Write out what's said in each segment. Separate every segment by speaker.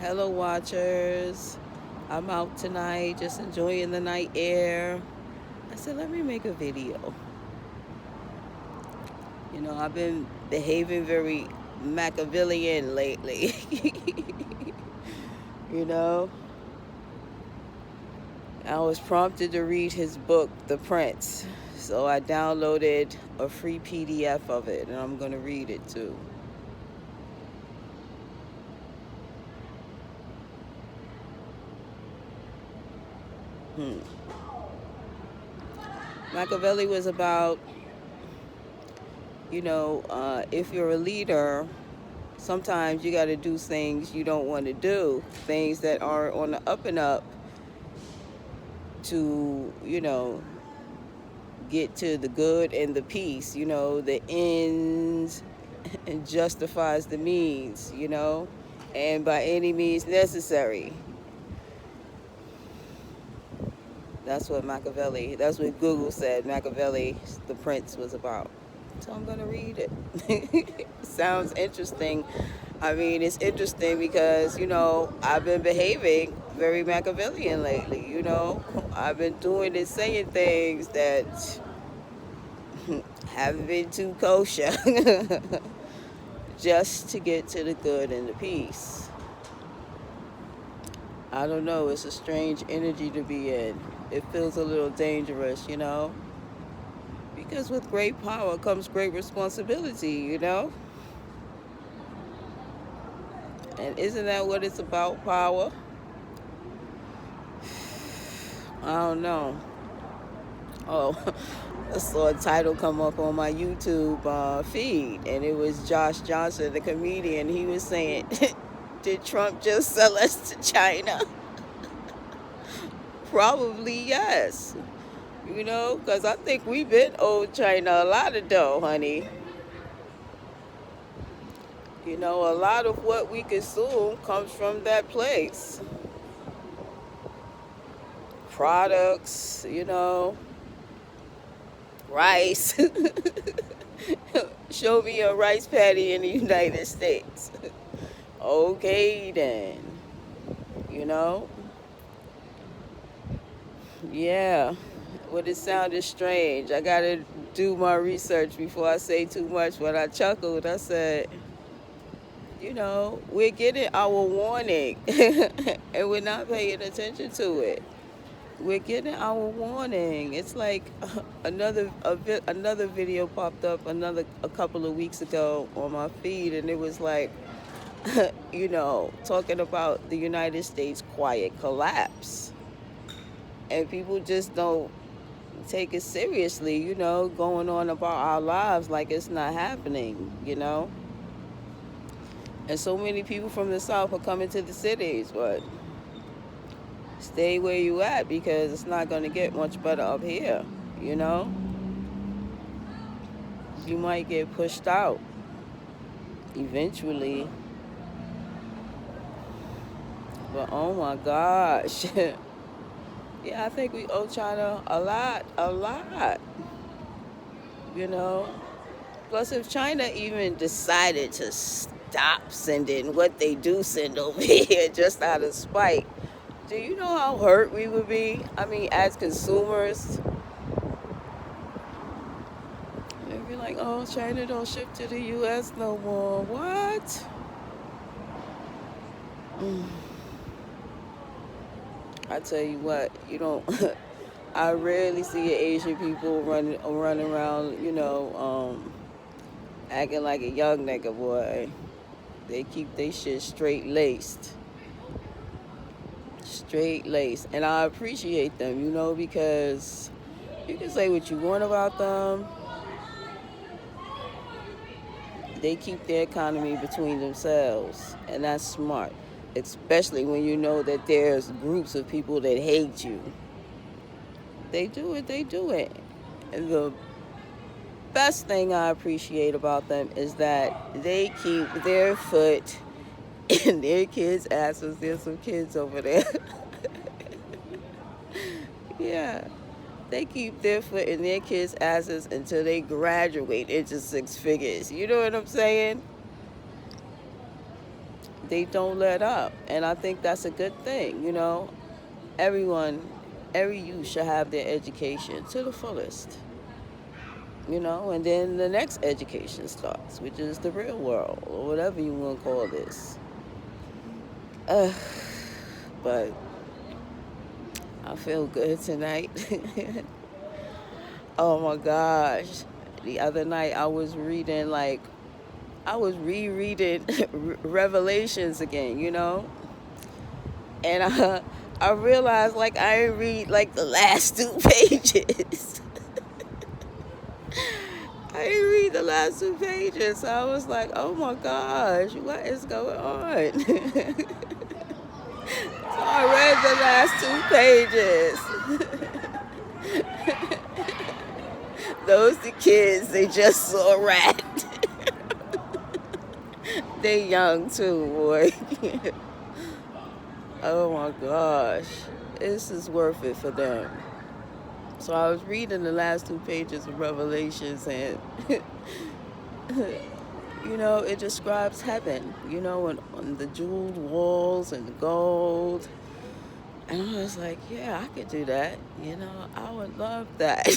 Speaker 1: Hello, watchers. I'm out tonight, just enjoying the night air. I said, let me make a video. You know, I've been behaving very Machiavellian lately. you know, I was prompted to read his book, The Prince. So I downloaded a free PDF of it, and I'm going to read it too. Machiavelli was about, if you're a leader, sometimes you got to do things you don't want to do, things that are on the up and up to, get to the good and the peace. The ends and justifies the means, and by any means necessary. That's what Google said Machiavelli, The Prince, was about. So I'm going to read it. Sounds interesting. I mean, it's interesting because, I've been behaving very Machiavellian lately, I've been doing and saying things that haven't been too kosher just to get to the good and the peace. I don't know, it's a strange energy to be in. It feels a little dangerous, because with great power comes great responsibility, And isn't that what it's about, power? I don't know. Oh, I saw a title come up on my YouTube feed, and it was Josh Johnson, the comedian. He was saying, did Trump just sell us to China? Probably yes. Because I think we've been owed China a lot of dough, honey. A lot of what we consume comes from that place. Products, rice. Show me a rice paddy in the United States. Okay, then. Yeah. Well, it sounded strange. I got to do my research before I say too much. When I chuckled, I said, we're getting our warning and we're not paying attention to it. We're getting our warning. It's like another video popped up a couple of weeks ago on my feed, and it was like, talking about the United States quiet collapse. And people just don't take it seriously, going on about our lives like it's not happening, And so many people from the South are coming to the cities, but stay where you at because it's not going to get much better up here, You might get pushed out eventually. But oh my gosh. Yeah, I think we owe China a lot. Plus, if China even decided to stop sending what they do send over here just out of spite, do you know how hurt we would be? I mean, as consumers. They'd be like, oh, China don't ship to the U.S. no more. What? I tell you what, I rarely see Asian people running around, acting like a young nigga, boy. They keep their shit straight laced. And I appreciate them, because you can say what you want about them. They keep their economy between themselves, and that's smart. Especially when you know that there's groups of people that hate you. They do it. And the best thing I appreciate about them is that they keep their foot in their kids' asses. There's some kids over there. Yeah. They keep their foot in their kids' asses until they graduate into six figures. You know what I'm saying? they don't let up. And I think that's a good thing, you know. Everyone, every youth should have their education to the fullest, you know, and then the next education starts, which is the real world, or whatever you want to call this. But I feel good tonight. Oh my gosh. The other night I was reading, like, I was rereading Revelations again, you know? And I realized, like, I didn't read, like, the last 2 pages. I didn't read the last 2 pages. So I was like, oh my gosh, what is going on? So I read the last 2 pages. Those the kids, they just saw a rat. They young too, boy. Oh my gosh. This is worth it for them. So I was reading the last 2 pages of Revelations, and you know, it describes heaven, you know, and on the jeweled walls and the gold. And I was like, yeah, I could do that. You know, I would love that.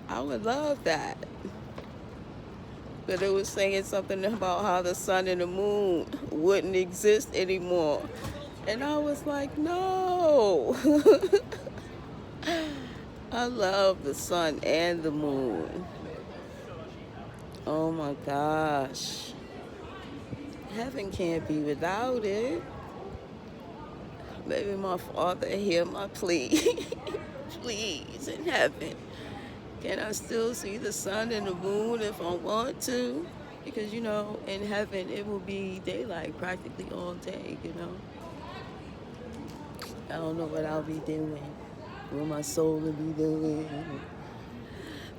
Speaker 1: I would love that. But it was saying something about how the sun and the moon wouldn't exist anymore. And I was like, no. I love the sun and the moon. Oh my gosh. Heaven can't be without it. Maybe my Father hear my plea. Please, in heaven, can I still see the sun and the moon if I want to? Because, you know, in heaven it will be daylight practically all day, you know. I don't know what I'll be doing, what my soul will be doing.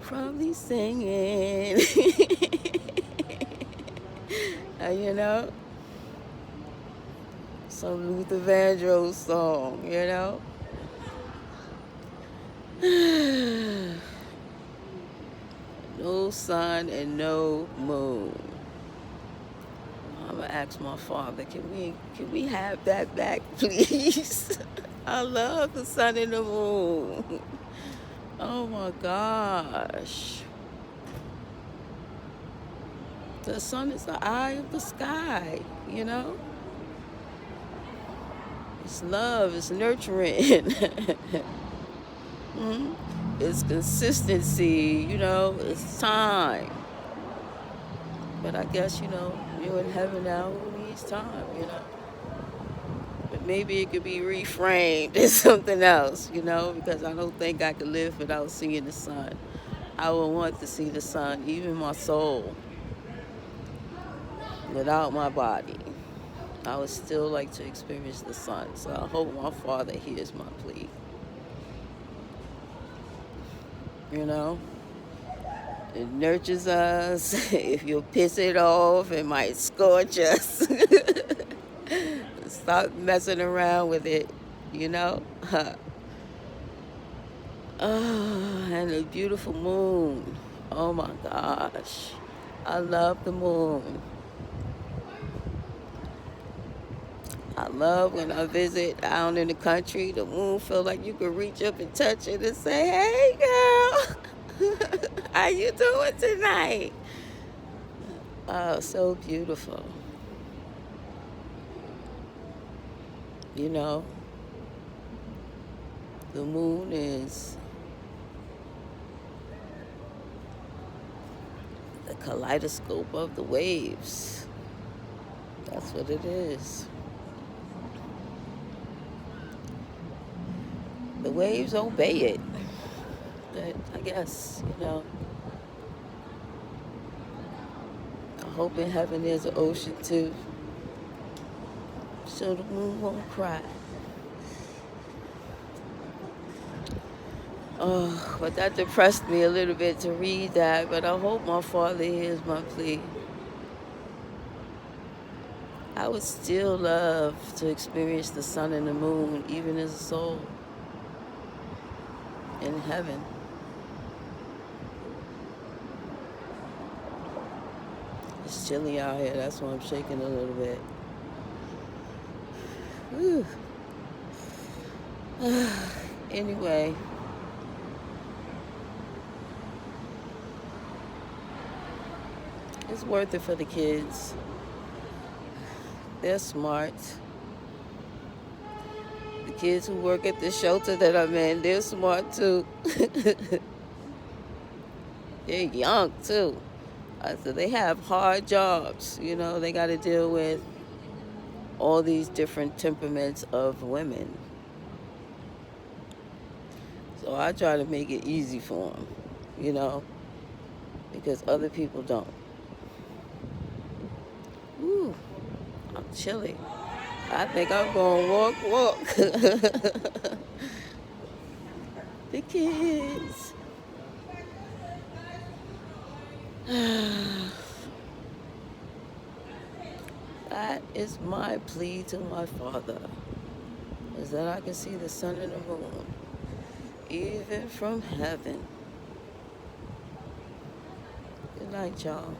Speaker 1: Probably singing. You know, some Luther Vandross song, you know. No sun and no moon. I'm gonna ask my Father, can we have that back, please? I love the sun and the moon. Oh my gosh. The sun is the eye of the sky, you know? It's love, it's nurturing. It's consistency, you know, it's time. But I guess, you know, you're in heaven now, who needs time, you know? But maybe it could be reframed as something else, you know, because I don't think I could live without seeing the sun. I would want to see the sun, even my soul, without my body. I would still like to experience the sun. So I hope my Father hears my plea. You know? It nurtures us. If you piss it off, it might scorch us. Stop messing around with it, you know? Oh, and a beautiful moon. Oh my gosh. I love the moon. I love when I visit out in the country, the moon feel like you can reach up and touch it and say, hey girl, how you doing tonight? Oh, so beautiful. You know, the moon is the kaleidoscope of the waves. That's what it is. The waves obey it. But I guess, you know, I hope in heaven there's an ocean too, so the moon won't cry. Oh, but that depressed me a little bit to read that, but I hope my Father hears my plea. I would still love to experience the sun and the moon, even as a soul, in heaven. It's chilly out here. That's why I'm shaking a little bit. Whew. Anyway. It's worth it for the kids. They're smart. The kids who work at the shelter that I'm in, they're smart too. They're young too. So they have hard jobs. You know, they got to deal with all these different temperaments of women. So I try to make it easy for them, you know, because other people don't. Ooh, I'm chilly. I think I'm going to walk. The kids. That is my plea to my Father, is that I can see the sun and the moon, even from heaven. Good night, y'all.